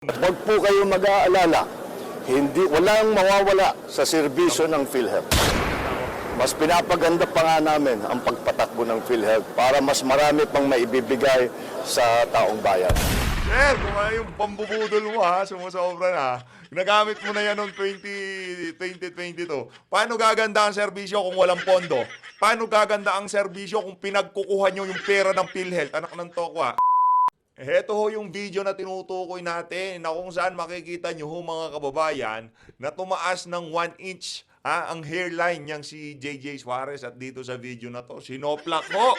Huwag po kayo mag-aalala, walang mawawala sa serbisyo ng PhilHealth. Mas pinapaganda pa nga namin ang pagpatakbo ng PhilHealth para mas marami pang maibibigay sa taong bayan. Sir, kung ano yung pambubudol mo ha, sumusobra na. Ginagamit mo na yan noong 2022. Paano gaganda ang serbisyo kung walang pondo? Paano gaganda ang serbisyo kung pinagkukuha nyo yung pera ng PhilHealth? Anak ng tokwa. Heto ho yung video na tinutukoy natin na kung saan makikita nyo ho mga kababayan na tumaas ng 1 inch ang hairline niyang si JJ Suarez at dito sa video na to, sinoplak ho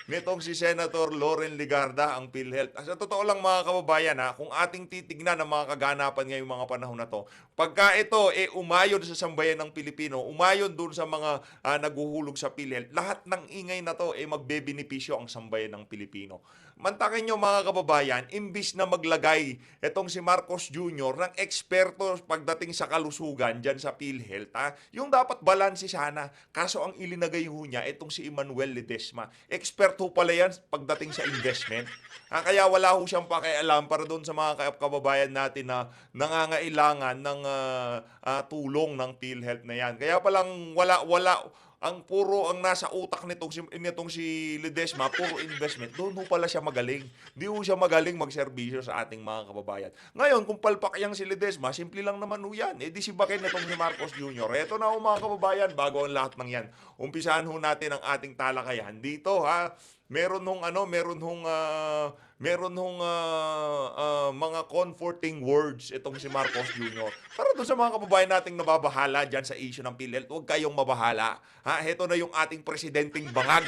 nitong si Senator Loren Legarda ang PhilHealth. Sa totoo lang mga kababayan kung ating titignan ang mga kaganapan ngayong mga panahon na to, pagka ito umayon sa sambayan ng Pilipino, umayon dun sa mga naguhulog sa PhilHealth, lahat ng ingay na to magbebenepisyo ang sambayan ng Pilipino. Mantakin nyo mga kababayan, imbis na maglagay itong si Marcos Jr. ng eksperto pagdating sa kalusugan dyan sa PhilHealth, yung dapat balanse sana. Kaso ang ilinagay ho niya, itong si Emmanuel Ledesma. Expert ho pala yan pagdating sa investment. Kaya wala ho siyang pakialam para doon sa mga kababayan natin na nangangailangan ng tulong ng PhilHealth na yan. Kaya palang wala ang nasa utak nitong si Ledesma, puro investment. Doon ho pala siya magaling. Di ho siya magaling magserbisyo sa ating mga kababayan. Ngayon, kung palpak yang si Ledesma, simple lang naman ho yan. Di si Baken nitong si Marcos Jr. Eto na ho mga kababayan, bago ang lahat ng yan. Umpisahan ho natin ang ating talakayan. Dito meron hong mga comforting words itong si Marcos Jr. Para doon sa mga kababayan nating nababahala dyan sa issue ng PhilHealth, huwag kayong mabahala. Heto na yung ating presidenteng bangag.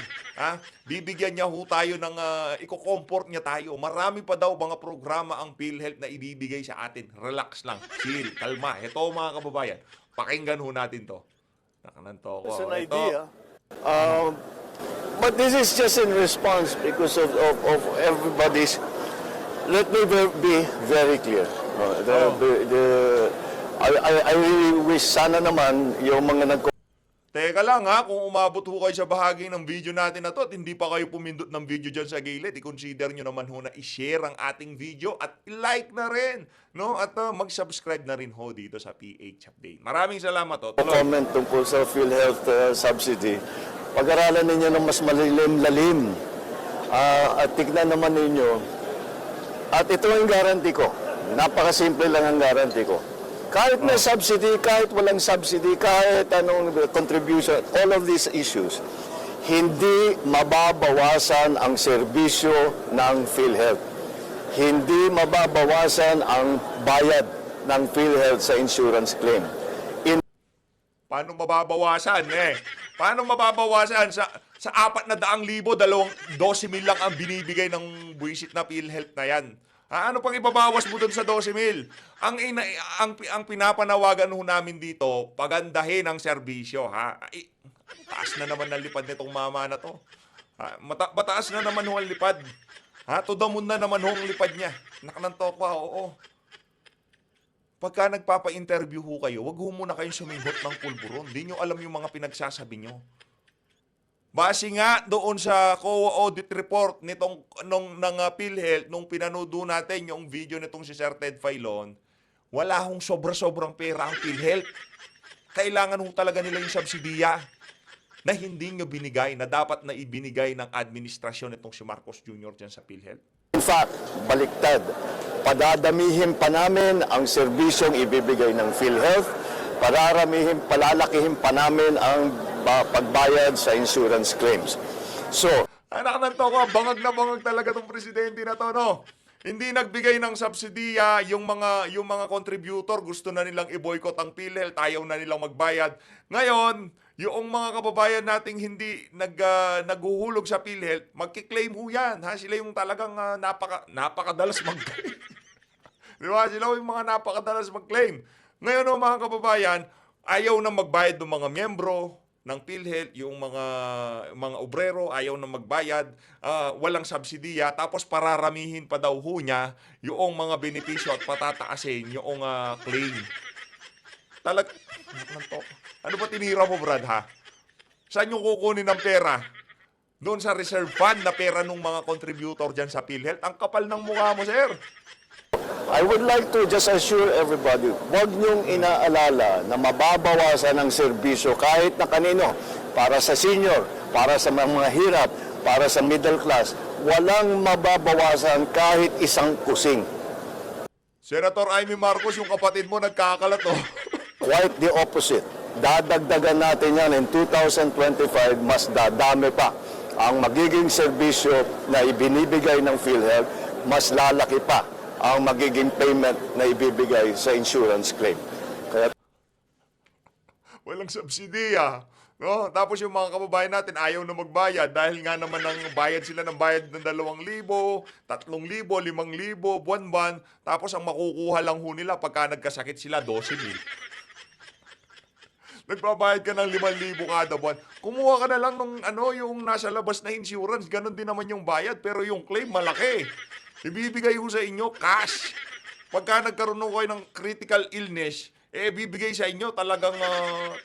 Bibigyan niya ho tayo ng iko-comfort niya tayo. Marami pa daw mga programa ang PhilHealth na ibibigay sa atin. Relax lang, chill, kalma. Heto mga kababayan, pakinggan ho natin to. Nakananto ko. It's an idea. But this is just in response because of everybody's. Let me be very clear. I really wish sana naman yung mga Teka lang kung umabot ho kayo sa bahagi ng video natin na to at hindi pa kayo pumindot ng video dyan sa gilid, i-consider nyo naman ho na i-share ang ating video at i-like na rin, no? At mag-subscribe na rin ho dito sa PH Update. Maraming salamat ho. comment tungkol sa PhilHealth subsidy. Pag-aralan ninyo ng mas malalim at tignan naman ninyo. At ito ang guarantee ko. Napakasimple lang ang guarantee ko. Kahit may subsidy, kahit walang subsidy, kahit anong contribution, all of these issues, hindi mababawasan ang serbisyo ng PhilHealth. Hindi mababawasan ang bayad ng PhilHealth sa insurance claim. Paano mababawasan Paano mababawasan? Sa 400,000, 12,000 lang ang binibigay ng buwisit na PhilHealth na yan. Ano pang ibabawas mo dun sa 12,000? Ang pinapanawagan ho namin dito, pagandahin ang serbisyo. Taas na naman ang lipad nitong mama na to. Mataas na naman ho ang lipad. To the moon na naman ho ang lipad niya. Nakanantok pa, oo. Pagka nagpapa-interview ho kayo, wag ho muna kayong suminghot ng pulburon. Hindi nyo alam yung mga pinagsasabi nyo. Base nga doon sa COA audit report ng PhilHealth, nung pinanood natin yung video nitong si Sir Ted Filon, wala hong sobra-sobrang pera ang PhilHealth. Kailangan ho talaga nila yung subsidiya na hindi nyo binigay, na dapat na ibinigay ng administrasyon nitong si Marcos Jr. dyan sa PhilHealth. In fact, baliktad. Padadamihin pa namin ang serbisyong ibibigay ng PhilHealth. Palalakihin pa namin ang pagbayad sa insurance claims. So, anak ng toko, bangag na bangag talaga tong presidente na to, no? Hindi nagbigay ng subsidiya yung mga contributor, gusto na nilang i-boycott ang PhilHealth, ayaw na nilang magbayad. Ngayon, yung mga kababayan nating hindi naghuhulog sa PhilHealth, magki-claim ho yan. Sila yung talagang napakadalas mag-claim. Di ba? Sila yung mga napakadalas mag-claim. Ngayon, mga kababayan, ayaw na magbayad ng mga miyembro ng PhilHealth, yung mga obrero, ayaw na magbayad, walang subsidiya, tapos pararamihin pa daw ho niya yung mga benepisyo at patataasin yung claim. Ano ba tinira mo, Brad, Saan yung kukunin ng pera? Doon sa reserve fund na pera ng mga contributor dyan sa PhilHealth? Ang kapal ng mukha mo, sir. I would like to just assure everybody, huwag niyong inaalala na mababawasan ang serbisyo kahit na kanino, para sa senior, para sa mga hirap, para sa middle class, walang mababawasan kahit isang kusing. Senator Amy Marcos, yung kapatid mo nagkakalat, oh. Quite the opposite. Dadagdagan natin yan in 2025, mas dadami pa ang magiging serbisyo na ibinibigay ng PhilHealth, mas lalaki pa ang magiging payment na ibibigay sa insurance claim. Kaya Walang subsidy, ah. No? Tapos yung mga kababayan natin ayaw na magbayad dahil nga naman ng bayad sila ng bayad ng 2,000, 3,000, 5,000, buwan-buwan. Tapos ang makukuha lang ho nila pagka nagkasakit sila, 12,000. Nagbabayad ka ng 5,000 kada buwan. Kumuha ka na lang ng yung nasa labas na insurance. Ganon din naman yung bayad. Pero yung claim, malaki. Ibibigay ho sa inyo, cash. Pagka nagkaroon ho kayo ng critical illness, bibigay sa inyo talagang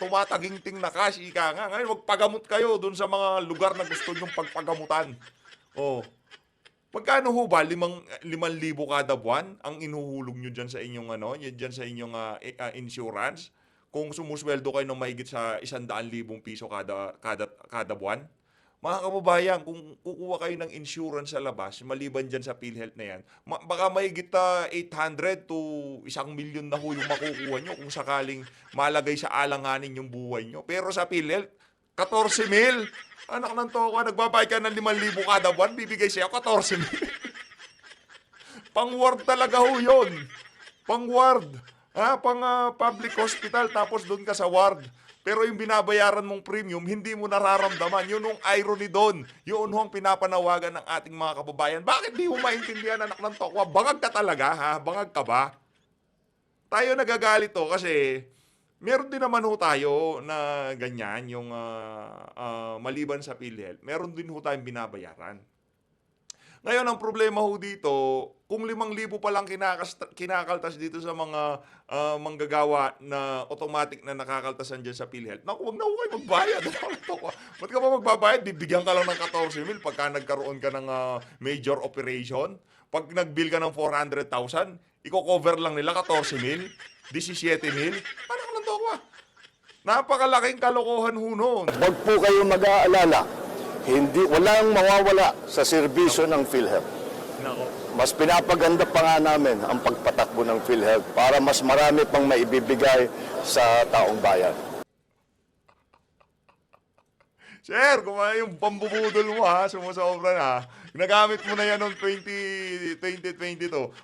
tumataginting na cash. Ika nga. Ngayon, magpagamot kayo dun sa mga lugar na gusto nyong pagpagamutan. Oh. Magkano ho ba? 5,000 kada buwan ang inuhulog nyo dyan sa inyong, dyan sa inyong insurance? Kung sumusweldo kayo ng mahigit sa 100,000 piso kada buwan? Mga kababayan, kung kukuha kayo ng insurance sa labas, maliban dyan sa PhilHealth na yan, baka mahigit 800 to 1,000,000 na ho yung makukuha nyo kung sakaling malagay sa alanganin yung buhay nyo. Pero sa PhilHealth, 14,000. Anak ng toko, nagbabayad ka ng 5,000 kada buwan, bibigay sa'yo 14,000. Pang-ward talaga ho yun. Pang-ward. Pang public hospital, tapos doon ka sa ward. Pero yung binabayaran mong premium, hindi mo nararamdaman. Yun ang irony doon. Yun ang pinapanawagan ng ating mga kababayan. Bakit di mo maintindihan, anak ng tokwa? Bangag ka talaga, ha? Bangag ka ba? Tayo nagagalit to kasi meron din naman ho tayo na ganyan, yung maliban sa PhilHealth. Meron din ho tayong binabayaran. Ngayon, ang problema ho dito, kung 5,000 pa lang kinakaltas dito sa mga manggagawa na automatic na nakakaltasan dyan sa PhilHealth, naku, huwag na ho kayo magbayad. Ba't ka ba magbabayad? Bibigyan ka lang ng 14,000 pagka nagkaroon ka ng major operation. Pag nag-bill ka ng 400,000, i-cover lang nila 14,000, 17,000. Ano ka lang to ko? Napakalaking kalokohan ho noon. huwag po kayo mag-aalala. Walang mawawala sa serbisyo ng PhilHealth. Mas pinapaganda pa nga namin ang pagpatakbo ng PhilHealth para mas marami pang maibibigay sa taong bayan. Sir, kung yung pambubudol mo sumusobra na. Ginagamit mo na yan noong 2022.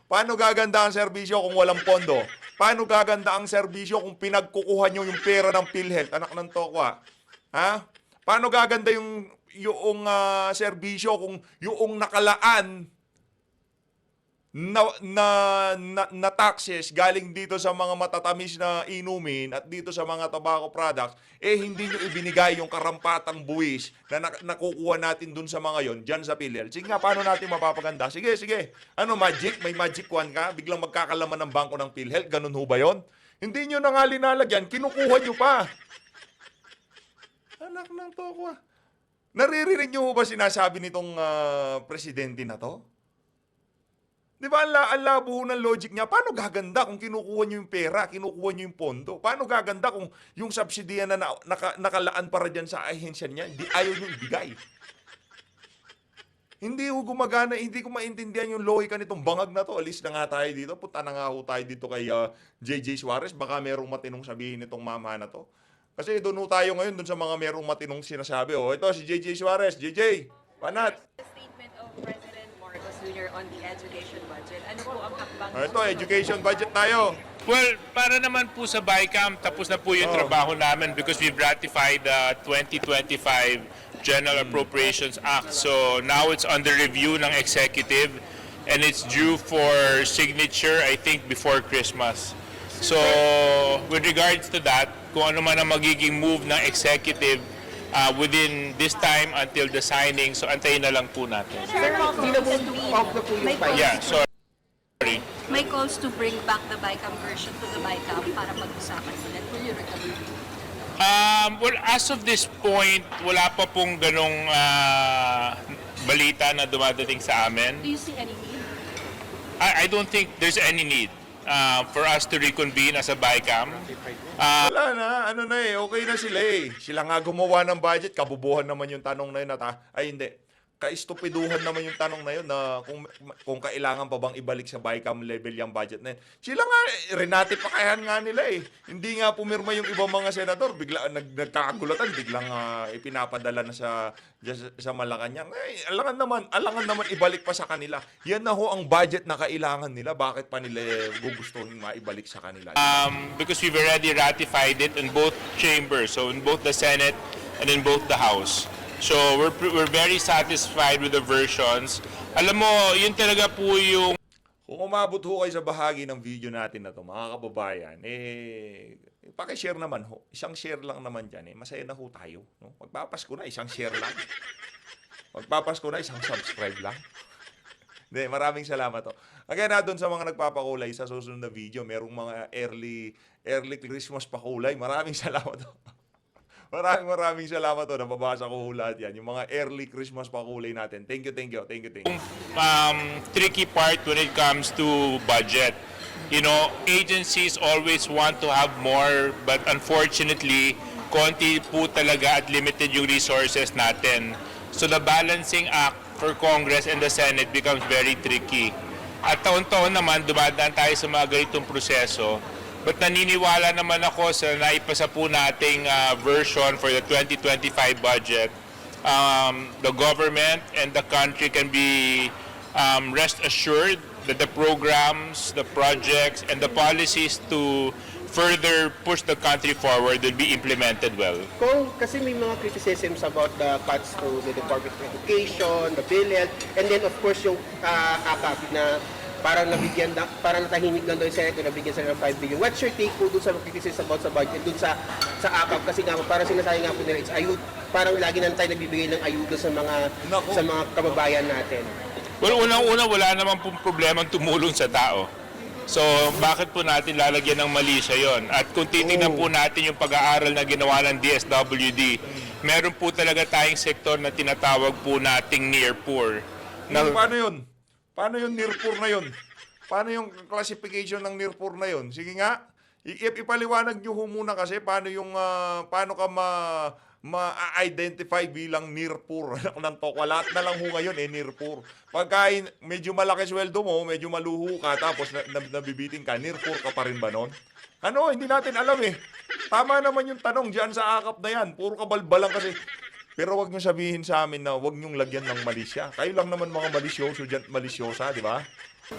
Paano gaganda ang serbisyo kung walang pondo? Paano gaganda ang serbisyo kung pinagkukuha nyo yung pera ng PhilHealth? Anak ng tokwa. Paano gaganda yung serbisyo kung yung nakalaan na taxes galing dito sa mga matatamis na inumin at dito sa mga tobacco products, hindi nyo ibinigay yung karampatang buwis na nakukuha natin dun sa mga yon dyan sa PhilHealth. Sige nga, paano natin mapapaganda? Sige. Ano, magic? May magic wand ka? Biglang magkakalaman ng bangko ng PhilHealth? Ganun ho ba yon? Hindi nyo na nga linalagyan, kinukuha nyo pa. Anak ng tokwa. Naririnig nyo ba sinasabi nitong presidente na to? Di ba, ang labo ng logic niya? Paano gaganda kung kinukuha nyo yung pera, kinukuha nyo yung pondo? Paano gaganda kung yung subsidiya na nakalaan para dyan sa ahensya niya, ayaw nyo ibigay? Hindi ko gumagana, hindi ko maintindihan yung lohika nitong bangag na to. Alis na nga tayo dito. Punta na nga tayo dito kay JJ Suarez. Baka merong matinong sabihin nitong mama na to. Kasi doon tayo ngayon, doon sa mga merong matinong sinasabi. Ito si JJ Suarez. JJ, panat. The statement of President Marcos Jr. on the education budget. Ano po ang hakbang? Ito, education budget tayo. Well, para naman po sa BICAM, tapos na po yung trabaho namin because we've ratified the 2025 General Appropriations Act. So now it's under review ng executive and it's due for signature, I think, before Christmas. So with regards to that, kung ano man ang magiging move ng executive within this time until the signing, so antayin na lang po natin. Sir, Yeah, sorry. may calls to bring back the BICAM version to the BICAM para pag-usapan ulit. Will you recommend? Well, as of this point, wala pa pong ganong balita na dumadating sa amin. Do you see any need? I don't think there's any need for us to reconvene as a BICAM. Wala na, ano na okay na sila Sila nga gumawa ng budget, kabubuhan naman yung tanong na yun ay hindi. Kaistupiduhan naman yung tanong na yun na kung kailangan pa bang ibalik sa BICAM level yung budget na yun. Sila nga, rinatipakayan nga nila Hindi nga pumirma yung ibang mga senador, bigla nagkakagulatan, biglang ipinapadala na sa Malacanang. Alangan naman ibalik pa sa kanila. Yan na ho ang budget na kailangan nila. Bakit pa nila gugustuhin maibalik sa kanila? Because we've already ratified it in both chambers, so in both the Senate and in both the House. So we're very satisfied with the versions. Alam mo, yun talaga po yung... Kung umabot ho kayo sa bahagi ng video natin na to, mga kababayan, pakishare naman ho. Isang share lang naman dyan. Masaya na ho tayo. No? Magpapasko na, isang share lang. Magpapasko na, isang subscribe lang. Hindi, maraming salamat ho. Again, doon sa mga nagpapakulay sa susunod na video, merong mga early Christmas pakulay. Maraming salamat ho. Maraming salamat to. Nababasa ko lahat yan. Yung mga early Christmas pakulay natin. Thank you. Tricky part when it comes to budget. You know, agencies always want to have more, but unfortunately, konti po talaga at limited yung resources natin. So the balancing act for Congress and the Senate becomes very tricky. At taon-taon naman, dumadaan tayo sa mga ganitong proseso. But naniniwala naman ako sa naipasa po nating version for the 2025 budget. The government and the country can be rest assured that the programs, the projects, and the policies to further push the country forward will be implemented well. Kung kasi may mga criticisms about the cuts to the Department of Education, the PhilHealth, and then of course yung AKAP na parang natahimik lang doon yung Senate, nabigyan sila ng 5 billion. What's your take po doon sa criticism about sa budget, doon sa AKAP? Kasi nga parang sinasabi nga po nila, it's ayud, parang lagi na tayo nagbibigay ng ayuda sa mga kababayan natin. Well, unang-una, wala naman pong problemang tumulong sa tao. So, bakit po natin lalagyan ng mali siya yon? At kung titignan po natin yung pag-aaral na ginawa ng DSWD, meron po talaga tayong sektor na tinatawag po nating near poor. Paano yun? Paano yung near poor na yun? Paano yung classification ng near poor na yun? Sige nga, ipaliwanag nyo ho muna kasi paano ka ma-identify bilang near poor. Ng tokwa, lahat na lang ho ngayon near poor. Pagka medyo malaki sweldo mo, medyo maluho ka, tapos nabibiting ka, near poor ka pa rin ba nun? Ano, hindi natin alam Tama naman yung tanong dyan sa akap na yan. Puro kabalbalang kasi. Pero wag nyo sabihin sa amin na wag nyong lagyan ng malisya. Kayo lang naman mga malisyoso dyan, malisyosa, di ba?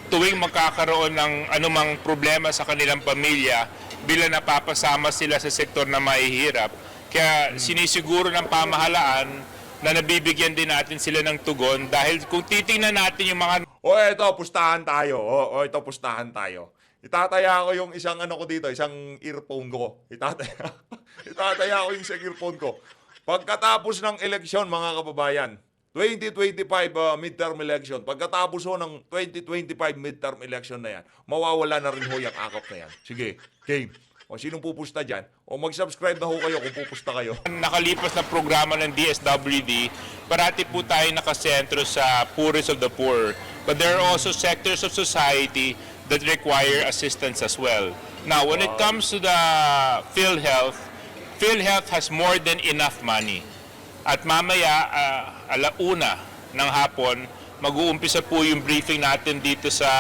Tuwing magkakaroon ng anumang problema sa kanilang pamilya, bila napapasama sila sa sektor na mahihirap, kaya sinisiguro ng pamahalaan na nabibigyan din natin sila ng tugon dahil kung titingnan natin yung mga... Ito, pustahan tayo. Ito, pustahan tayo. Itataya ko yung isang isang earphone ko. Itataya ko yung isang earphone ko. Pagkatapos ng eleksyon, mga kababayan, 2025 midterm election, pagkatapos ng 2025 midterm election na yan, mawawala na rin ho yung akap na yan. Sige, game. O sinong pupusta dyan? O mag-subscribe na ho kayo kung pupusta kayo. Nakalipas na programa ng DSWD, parati po tayo nakasentro sa poorest of the poor. But there are also sectors of society that require assistance as well. Now, when it comes to the PhilHealth has more than enough money. At mamaya, alauna ng hapon, mag-uumpisa po yung briefing natin dito sa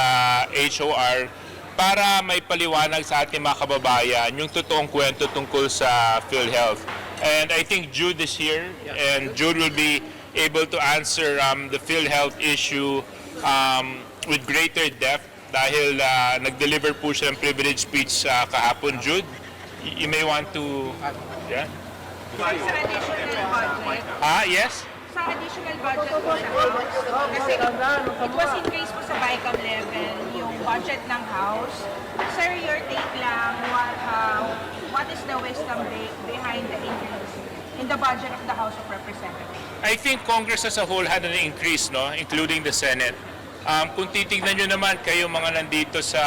HOR para may paliwanag sa ating mga kababayan yung totoong kwento tungkol sa PhilHealth. And I think Jude is here, and Jude will be able to answer the PhilHealth issue with greater depth dahil nag-deliver po siya ng privilege speech kahapon. Jude, you may want to... Yeah? Sa additional budget, Yes? sa additional budget po sa House, kasi it was increased po sa BICAM level, yung budget ng House. Sir, your take lang, what is the wisdom behind the increase in the budget of the House of Representatives? I think Congress as a whole had an increase, no, including the Senate. Kung titignan nyo naman kayo mga nandito sa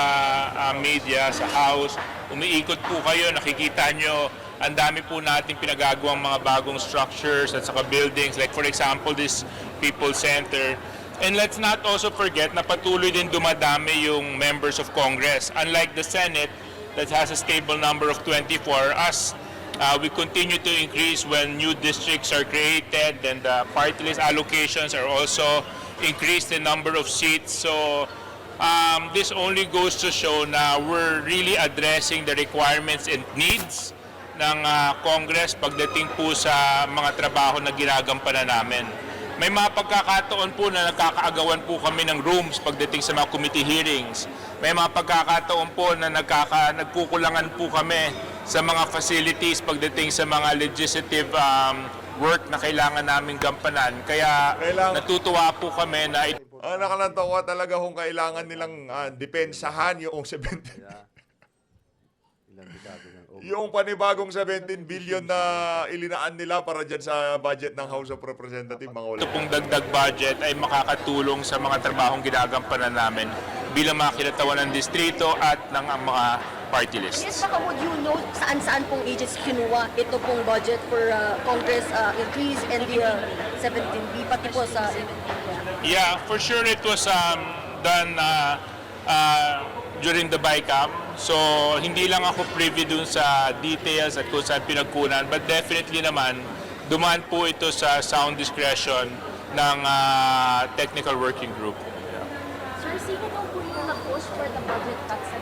media, sa House, umiikot po kayo, nakikita nyo, ang dami po natin pinagagawang mga bagong structures at saka buildings. Like for example, this People Center. And let's not also forget na patuloy din dumadami yung members of Congress. Unlike the Senate that has a stable number of 24, us, we continue to increase when new districts are created, and the party list allocations are also increased in number of seats. So this only goes to show na we're really addressing the requirements and needs ng Congress pagdating po sa mga trabaho na ginagampanan namin. May mga pagkakataon po na nagkakaagawan po kami ng rooms pagdating sa mga committee hearings. May mga pagkakataon po na nagkukulangan po kami sa mga facilities pagdating sa mga legislative work na kailangan naming gampanan. Kaya natutuwa po kami na Nakalatawa talaga kung kailangan nilang depensahan yung 17 yung panibagong 17 billion na ilinaan nila para dyan sa budget ng House of Representatives, mga wala. ito pong dagdag budget ay makakatulong sa mga trabahong ginagampanan namin bilang mga kinatawan ng distrito at ng mga party lists. Yes, baka would you know saan-saan pong agency kinuha ito pong budget for Congress increase and the 17B, pati po sa... Yeah, for sure it was done during the BICAM. So, hindi lang ako privy dun sa details at kung saan pinagkunan, but definitely naman, dumaan po ito sa sound discretion ng technical working group. Sir, sino daw po yung na-post for the budget cuts sa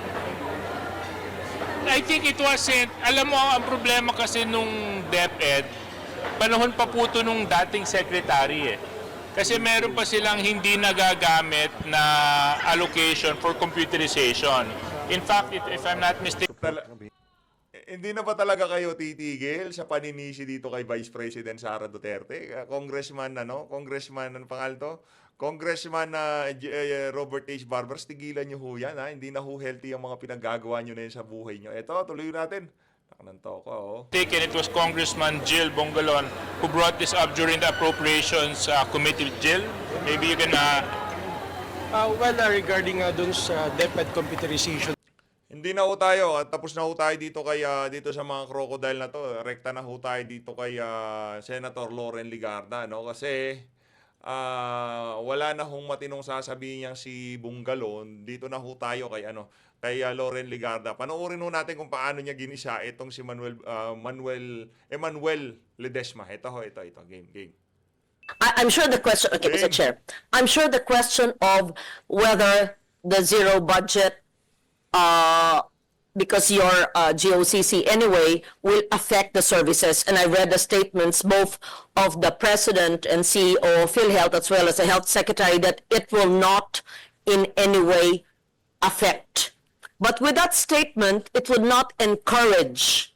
I think it wasn't, alam mo, ang problema kasi nung DepEd, panahon pa po ito nung dating secretary eh. Kasi meron pa silang hindi nagagamit na allocation for computerization. In fact, if I'm not mistaken, Hindi na ba talaga kayo titigil sa paninisi dito kay Vice President Sara Duterte? Congressman, Congressman, ano pangalan to? Congressman Robert H. Barbers, tigilan nyo ho yan, ha? Hindi na ho healthy ang mga pinaggagawa nyo na yun sa buhay nyo. Ito, tuloy natin. Nakananto ko, oh. it was Congressman Jill Bongalon who brought this up during the Appropriations Committee. Jill, maybe you can... regarding dun sa DepEd computerization, Hindi na ho tayo, at tapos na ho tayo dito kay dito sa mga crocodile na to. Rekta na ho tayo dito kay Senator Loren Ligarda, no? Kasi wala na hong matinong sasabihin niyang si Bungalon. Dito na ho tayo kay kay Loren Ligarda. Panoorin ho natin kung paano niya ginisa itong si Emmanuel Ledesma. Ito, game. I'm sure the question, okay, Mr. Chair, I'm sure the question of whether the zero budget, because you're GOCC anyway, will affect the services. And I read the statements both of the President and CEO of PhilHealth as well as the Health Secretary that it will not in any way affect. But with that statement, it would not encourage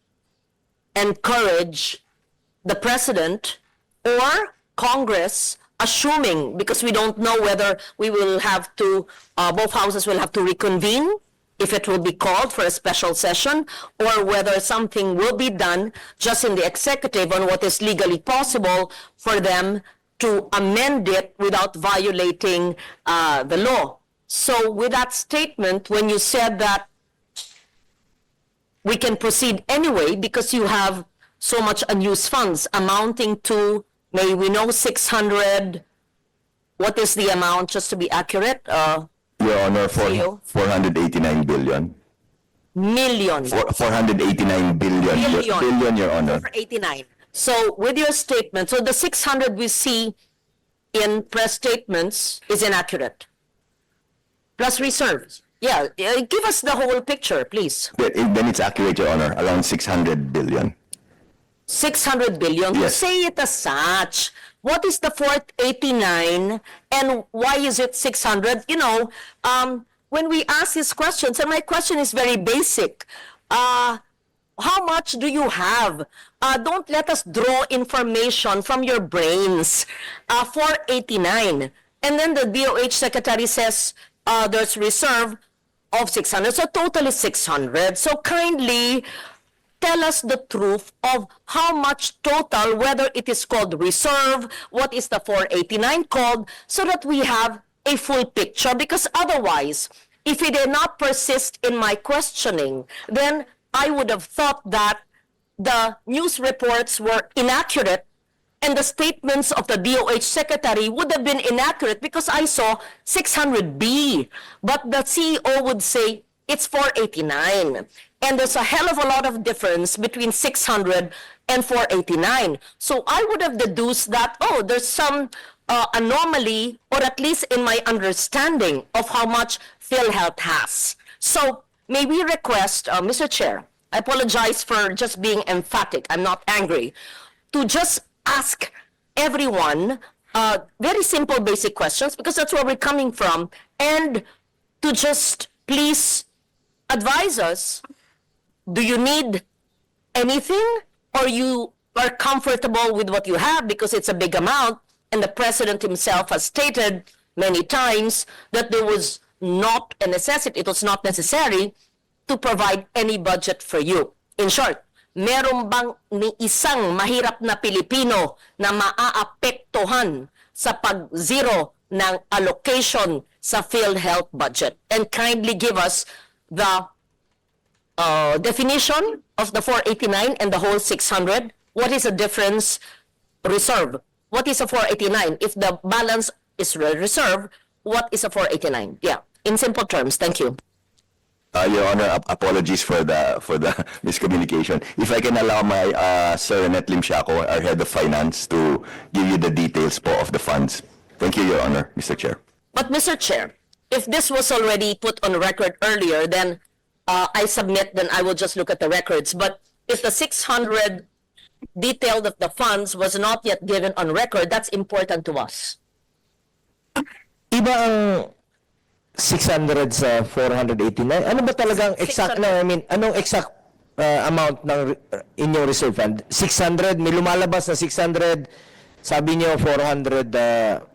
the President or Congress, assuming, because we don't know whether we will have to, both houses will have to reconvene, if it will be called for a special session, or whether something will be done just in the executive on what is legally possible for them to amend it without violating the law. So with that statement, when you said that we can proceed anyway because you have so much unused funds amounting to, may we know, 600, what is the amount, just to be accurate? Your Honor, CEO? 489 billion. Million. 489 billion. Billion. Billion, Your Honor. For 89. So with your statement, so the 600 we see in press statements is inaccurate. Plus reserves. Yeah, give us the whole picture, please. Then it's accurate, Your Honor. Around 600 billion. 600 billion. Yes. Say it as such. What is the 489 and why is it 600? You know, when we ask these questions, and my question is very basic, how much do you have? Don't let us draw information from your brains. 489. And then the DOH secretary says there's reserve of 600. So total is 600. So kindly tell us the truth of how much total, whether it is called reserve, what is the 489 called, so that we have a full picture. Because otherwise, if he did not persist in my questioning, then I would have thought that the news reports were inaccurate And the statements of the DOH secretary would have been inaccurate because I saw 600B. But the CEO would say it's 489. And there's a hell of a lot of difference between 600 and 489. So I would have deduced that, oh, there's some anomaly, or at least in my understanding of how much PhilHealth has. So may we request, Mr. Chair, I apologize for just being emphatic, I'm not angry, to just ask everyone very simple basic questions, because that's where we're coming from, and to just please advise us, do you need anything, or you are comfortable with what you have because it's a big amount, and the President himself has stated many times that there was not a necessity, it was not necessary to provide any budget for you. In short, meron bang ni isang mahirap na Pilipino na maaapektuhan sa pag-zero ng allocation sa PhilHealth budget? And kindly give us the definition of the 489 and the whole 600. What is the difference? Reserve. What is a 489? If the balance is reserve, what is a 489? Yeah, in simple terms. Thank you. Your Honor, apologies for the miscommunication. If I can allow my Sir Net Lim Siaco, our Head of Finance, to give you the details po of the funds. Thank you, Your Honor, Mr. Chair. But Mr. Chair, if this was already put on record earlier, then I submit, then I will just look at the records. But if the 600 detail of the funds was not yet given on record, that's important to us. Iba ang 600 sa 489. Ano ba talagang exact, 600. no, I mean, anong exact amount ng inyong reserve fund? 600, may lumalabas na 600, sabi niyo 489.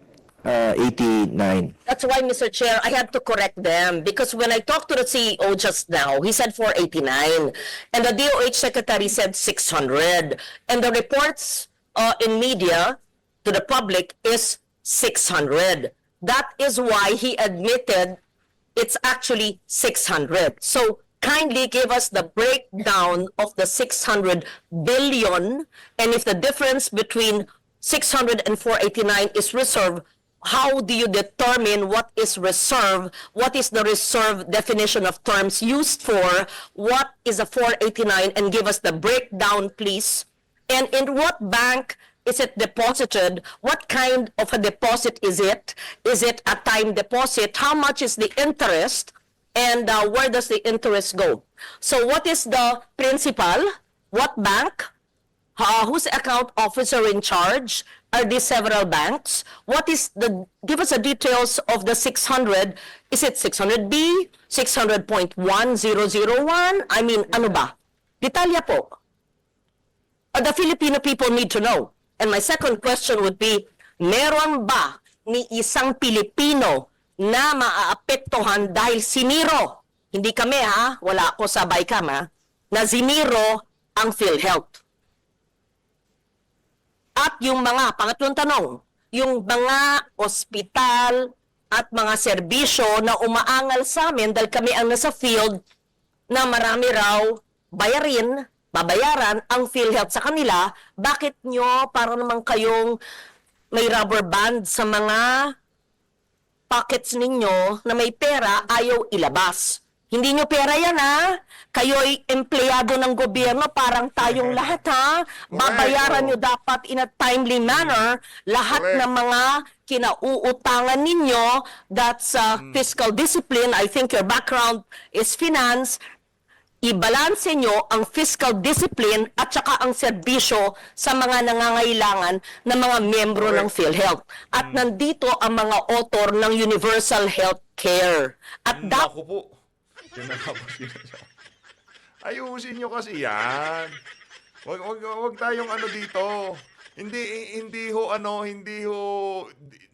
That's why, Mr. Chair, I had to correct them because when I talked to the CEO just now, he said 489 and the DOH secretary said 600 and the reports in media to the public is 600. That is why he admitted it's actually 600. So kindly give us the breakdown of the 600 billion, and if the difference between 600 and 489 is reserve, how do you determine what is reserve? What is the reserve definition of terms used for? What is a 489? And give us the breakdown, please. And in what bank is it deposited? What kind of a deposit is it? Is it a time deposit? How much is the interest? And where does the interest go? So what is the principal? What bank? Who's the account officer in charge? Are these several banks? What is the, give us the details of the 600. Is it 600B? 600.1001? I mean, ano ba? Detalya po. The Filipino people need to know. And my second question would be, meron ba ni isang Pilipino na maaapektuhan dahil siniro? Hindi kami ha, wala ako sa BICAM ha, na siniro ang PhilHealth. At yung mga, pangatlong tanong, yung mga ospital at mga serbisyo na umaangal sa amin dahil kami ang nasa field na marami raw babayaran ang PhilHealth sa kanila, bakit nyo para naman kayong may rubber band sa mga pockets ninyo na may pera ayaw ilabas? Hindi nyo pera yan ha. Kayo'y empleyado ng gobyerno, parang tayong lahat ha. Babayaran nyo dapat in a timely manner lahat ng mga kinauutangan ninyo. That's fiscal discipline. I think your background is finance. Ibalanse nyo ang fiscal discipline at saka ang serbisyo sa mga nangangailangan ng mga miyembro ng PhilHealth. At nandito ang mga author ng Universal Health Care. At Naku po. Yan na po sinasabi. Ayusin nyo kasi yan. Wag tayong ano dito. Hindi ho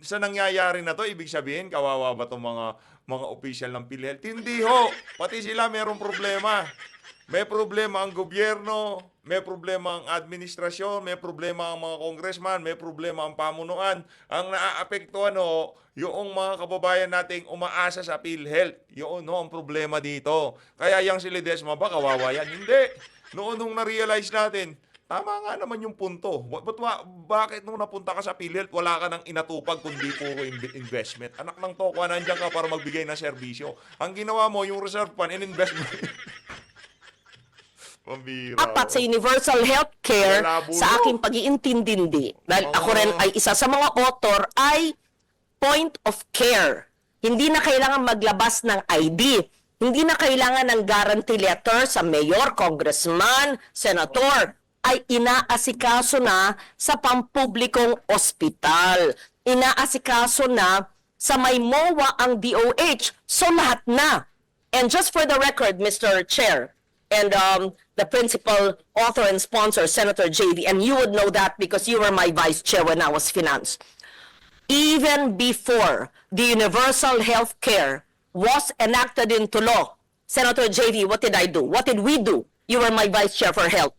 sa nangyayari na to, ibig sabihin kawawa ba tong mga official ng PhilHealth? Hindi ho. Pati sila merong problema. May problema ang gobyerno, may problema ang administrasyon, may problema ang mga congressman, may problema ang pamunuan. Ang naaapektuhan ho, yung mga kababayan nating umaasa sa PhilHealth. Yun ho ang problema dito. Kaya yung si Ledesma ba kawawa yan? Hindi. Noon nung na-realize natin, tama nga naman yung punto. Bakit nung napunta ka sa PhilHealth, wala ka nang inatupag kundi puro investment? Anak ng tokwa, nandiyan ka para magbigay ng serbisyo. Ang ginawa mo, yung reserve fund and investment. Pambira. Apat sa universal healthcare, Malabo sa aking pag-iintindi, dahil ako rin ay isa sa mga author, ay point of care. Hindi na kailangan maglabas ng ID. Hindi na kailangan ng guarantee letter sa mayor, congressman, senator. Ay inaasikaso na sa pampublikong ospital. Inaasikaso na sa may MOA ang DOH. So lahat na. And just for the record, Mr. Chair, and the principal author and sponsor, Senator JV, and you would know that because you were my vice chair when I was finance. Even before the universal health care was enacted into law, Senator JV, what did I do? What did we do? You were my vice chair for health.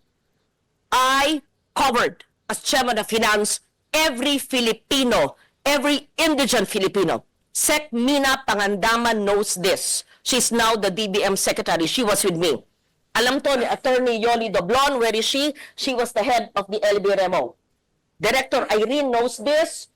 I covered, as chairman of finance, every Filipino, every indigent Filipino. Sec Mina Pangandaman knows this. She's now the DBM secretary. She was with me. Alam to ni Attorney Yoli Doblon, where is she? She was the head of the LBRMO. Director Irene knows this.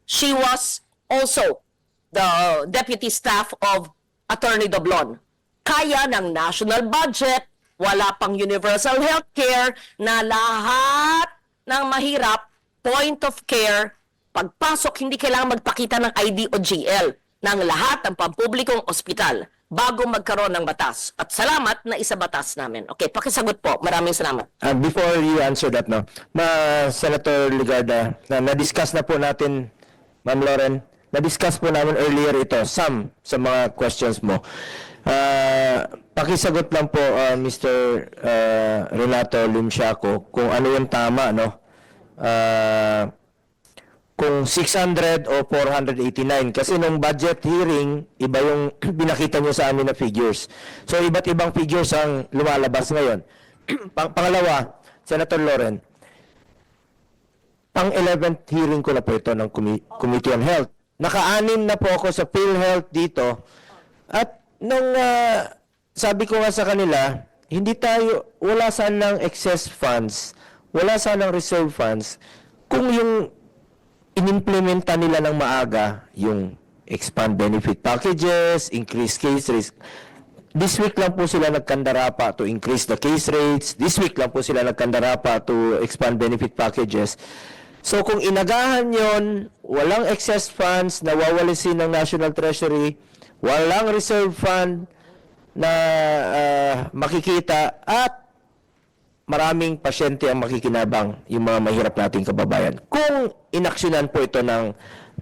She was also the deputy staff of Attorney Doblon. Kaya ng national budget, wala pang universal healthcare, na lahat ng mahirap, point of care, pagpasok, hindi kailangan magpakita ng ID o GL ng lahat ng pampublikong ospital bago magkaroon ng batas. At salamat na isa batas namin. Okay, pakisagot po. Maraming salamat. Before you answer that, no, Senator Ligarda, na-discuss na po natin, Ma'am Loren, na-discuss po namin earlier ito, some sa mga questions mo. Pakisagot lang po, Mr. Renato Limsiaco, kung ano yung tama, no? Kung 600 o 489. Kasi nung budget hearing, iba yung binakita nyo sa amin na figures. So, iba't ibang figures ang lumalabas ngayon. Pangalawa, Senator Loren, pang-11th hearing ko na po ito ng Committee on Health. Naka-anim na po ako sa PhilHealth dito. At nung sabi ko nga sa kanila, wala sanang excess funds, wala sanang reserve funds, kung yung inimplementa nila ng maaga yung expand benefit packages, increase case rates. This week lang po sila nagkandara pa to increase the case rates. This week lang po sila nagkandara pa to expand benefit packages. So kung inagahan yon, walang excess funds na wawalisin ng National Treasury, walang reserve fund na makikita, at maraming pasyente ang makikinabang, yung mga mahirap nating kababayan, kung inaksyonan po ito ng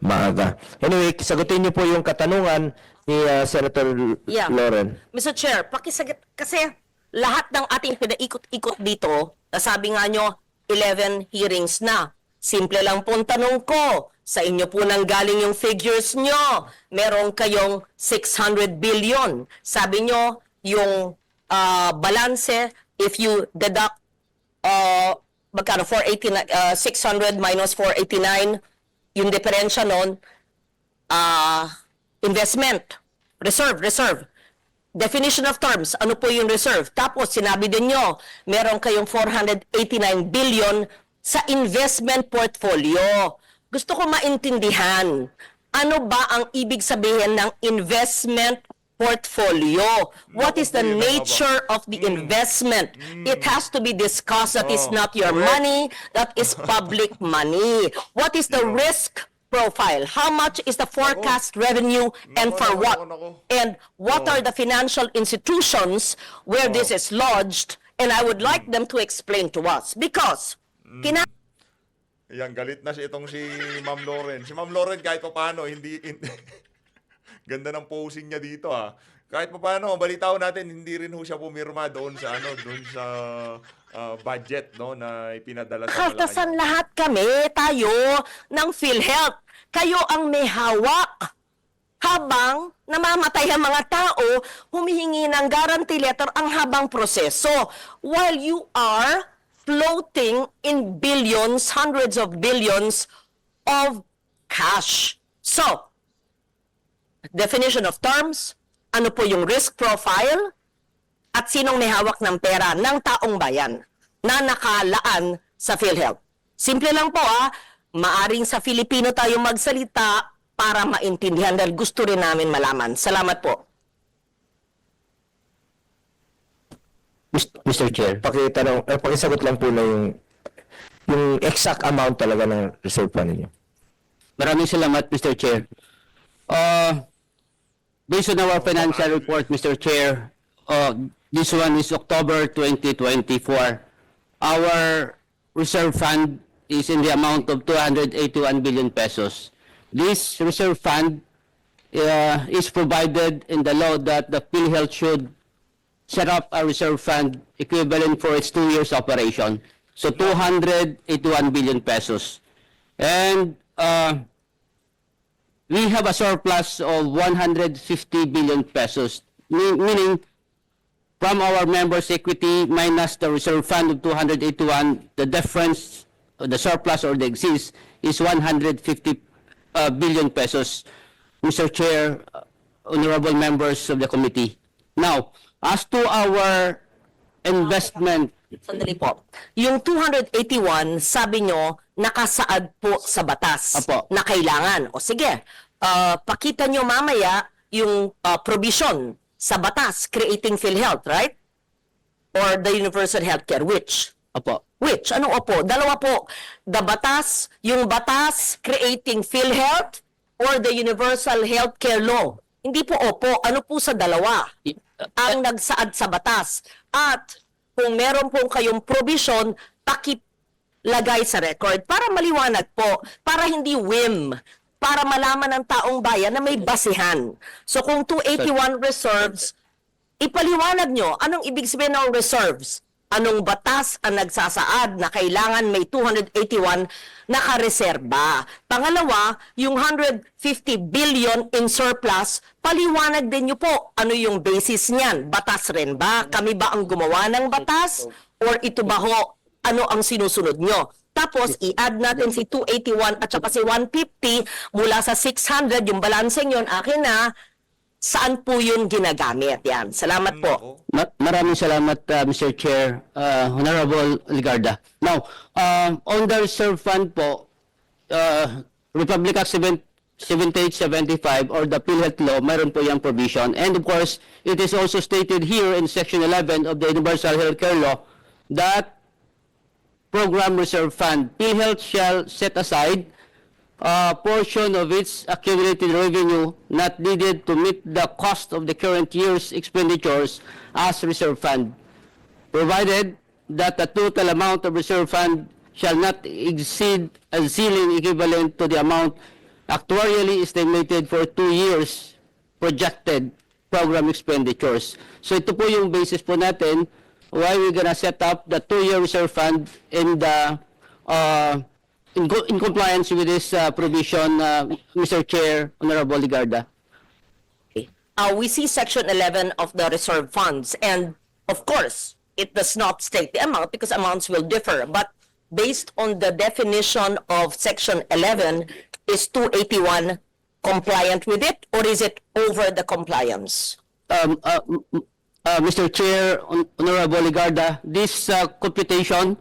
maaga. Anyway, sagutin niyo po yung katanungan ni Senator Loren. Mr. Chair, pakisagot, kasi lahat ng ating pinaikot-ikot dito, sabi nga nyo, 11 hearings na. Simple lang pong tanong ko, sa inyo po nang galing yung figures nyo. Meron kayong 600 billion. Sabi nyo, yung balanse, if you deduct magkano 600 minus 489, yung diferensya nun, investment, reserve. Definition of terms, ano po yung reserve? Tapos sinabi din nyo, meron kayong 489 billion sa investment portfolio. Gusto ko maintindihan, ano ba ang ibig sabihin ng investment portfolio? What is the nature of the investment? It has to be discussed. That is not your money. That is public money. What is the risk profile? How much is the forecast revenue and for what? And what are the financial institutions where this is lodged? And I would like them to explain to us. Because, Ayan, galit na itong si Ma'am Loren. Si Ma'am Loren, kahit pa paano, ganda ng posing niya dito, ha. Kahit pa paano, balitaw natin, hindi rin ho siya pumirma doon sa budget, no, na ipinadala sa Malacanang. kaltasan lahat kami, tayo, ng PhilHealth. Kayo ang may hawak. Habang namamatay ang mga tao, humihingi ng guarantee letter ang habang proseso. While you are floating in billions, hundreds of billions of cash. So, definition of terms, ano po yung risk profile, at sinong may hawak ng pera ng taong bayan. na nakalaan sa PhilHealth. Simple lang po maaring sa Filipino tayo magsalita para maintindihan dahil gusto rin namin malaman. Salamat po. Mr. Chair, pakisagot lang po na yung exact amount talaga ng reserve fund ninyo. Maraming salamat, Mr. Chair. Based on our financial report, Mr. Chair, this one is October 2024. Our reserve fund is in the amount of 281 billion pesos. This reserve fund is provided in the law that the PhilHealth should set up a reserve fund equivalent for its 2 years operation. So 281 billion pesos. And we have a surplus of 150 billion pesos, meaning from our members' equity minus the reserve fund of 281, the difference, the surplus or the excess is 150 billion pesos. Mr. Chair, honorable members of the committee. Now, as to our investment, Sandali po. Yung 281, sabi nyo, nakasaad po sa batas Apo. na kailangan. O sige, pakita nyo mamaya yung provision sa batas creating PhilHealth, right? Or the universal healthcare, which? Opo. Which? Anong opo? Dalawa po. The batas, yung batas creating PhilHealth or the universal healthcare law. Hindi po opo. Ano po sa dalawa? Ang nagsaad sa batas. At kung meron pong kayong provision, pakilagay sa record para maliwanag po, para hindi whim, para malaman ng taong bayan na may basihan. So kung 281 reserves, ipaliwanag nyo, anong ibig sabihin ng reserves? Anong batas ang nagsasaad na kailangan may 281 nakareserba? Pangalawa, yung 150 billion in surplus, paliwanag din nyo po ano yung basis niyan. Batas rin ba? Kami ba ang gumawa ng batas? Or ito ba ho, ano ang sinusunod nyo? Tapos, i-add natin si 281 at saka si 150 mula sa 600, yung balanseng yun, akin na, saan po yun ginagamit? Yan. Salamat po. Maraming salamat, Mr. Chair, Honorable Ligarda. Now, on the reserve fund po, Republic Act 7875 or the PhilHealth Law, mayroon po yung provision. And of course, it is also stated here in Section 11 of the Universal Healthcare Law that Program Reserve Fund, PhilHealth shall set aside a portion of its accumulated revenue not needed to meet the cost of the current year's expenditures as reserve fund, provided that the total amount of reserve fund shall not exceed a ceiling equivalent to the amount actuarially estimated for 2 years projected program expenditures. So ito po yung basis po natin why we're gonna set up the 2-year reserve fund in the in compliance with this provision, Mr. Chair, Honorable Ligarda. We see Section 11 of the reserve funds, and of course, it does not state the amount because amounts will differ. But based on the definition of Section 11, is 281 compliant with it, or is it over the compliance? Mr. Chair, Honorable Ligarda, this computation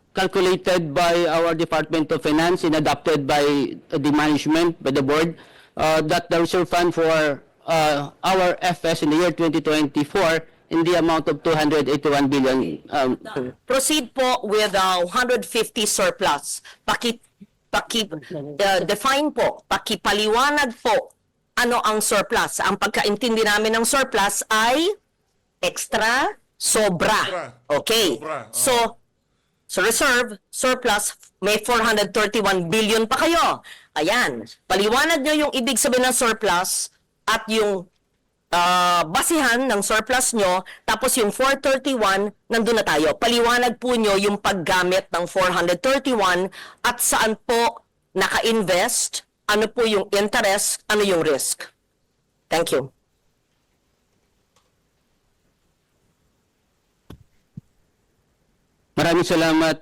calculated by our Department of Finance and adopted by the management, by the board, that the reserve fund for our FS in the year 2024 in the amount of 281 billion. Proceed po with 150 surplus. Define po, pakipaliwanag po ano ang surplus. Ang pagkaintindi namin ng surplus ay extra, sobra. Okay. So reserve, surplus, may 431 billion pa kayo. Ayan. Paliwanag nyo yung ibig sabihin ng surplus at yung basihan ng surplus nyo, tapos yung 431, nandun na tayo. Paliwanag po nyo yung paggamit ng 431 at saan po naka-invest, ano po yung interest, ano yung risk. Thank you. Maraming salamat,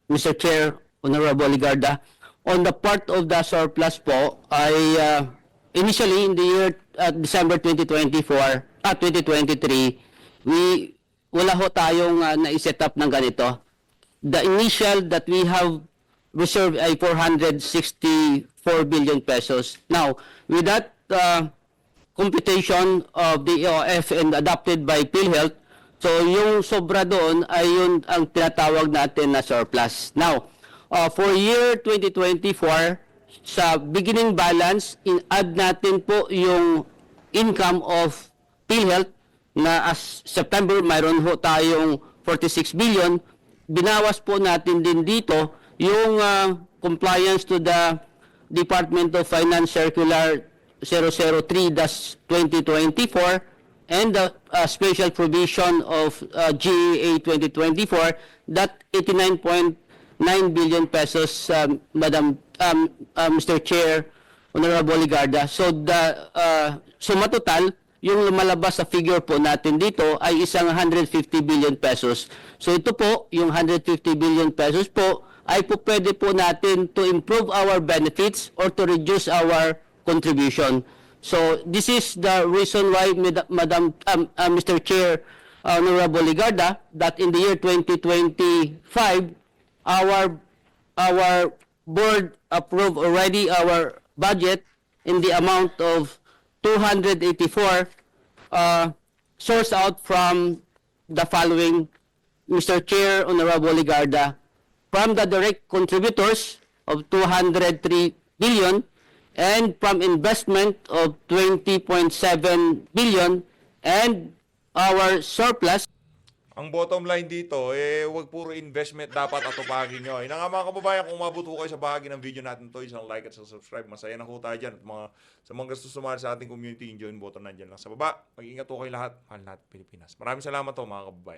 Mr. Chair, Honorable Ligarda. On the part of the surplus po, I initially in the year December 2023, we wala ho tayong na-set up ng ganito. The initial that we have reserved ay 464 billion pesos. Now, with that computation of the EOF and adopted by PhilHealth, so yung sobra doon ay yun ang tinatawag natin na surplus. Now, for year 2024, sa beginning balance, in-add natin po yung income of PhilHealth na as September, mayroon ho tayong 46 billion. Binawas po natin din dito yung compliance to the Department of Finance Circular 003-2024 and the special provision of GEA 2024 that 89.9 billion pesos, Mr. Chair, Honorable Ligarda. So the suma total, yung lumalabas sa figure po natin dito ay isang 150 billion pesos. So ito po, yung 150 billion pesos po, ay po pwede po natin to improve our benefits or to reduce our contribution. So this is the reason why, Mr. Chair, Honorable Ligarda, that in the year 2025, our board approved already our budget in the amount of 284 sourced out from the following, Mr. Chair, Honorable Ligarda, from the direct contributors of 203 billion and from investment of 20.7 billion and our surplus. Ang bottom line dito, wag puro investment dapat atupagin nyo. Yun nga mga kababayan, kung mabuto kayo sa bahagi ng video natin to, isang like at subscribe. Masaya na ho tayo dyan. At sa mga gusto sumali sa ating community, join button nandyan lang sa baba. Mag-ingat ho kayo lahat. Mahal natin Pilipinas. Maraming salamat ho mga kababayan.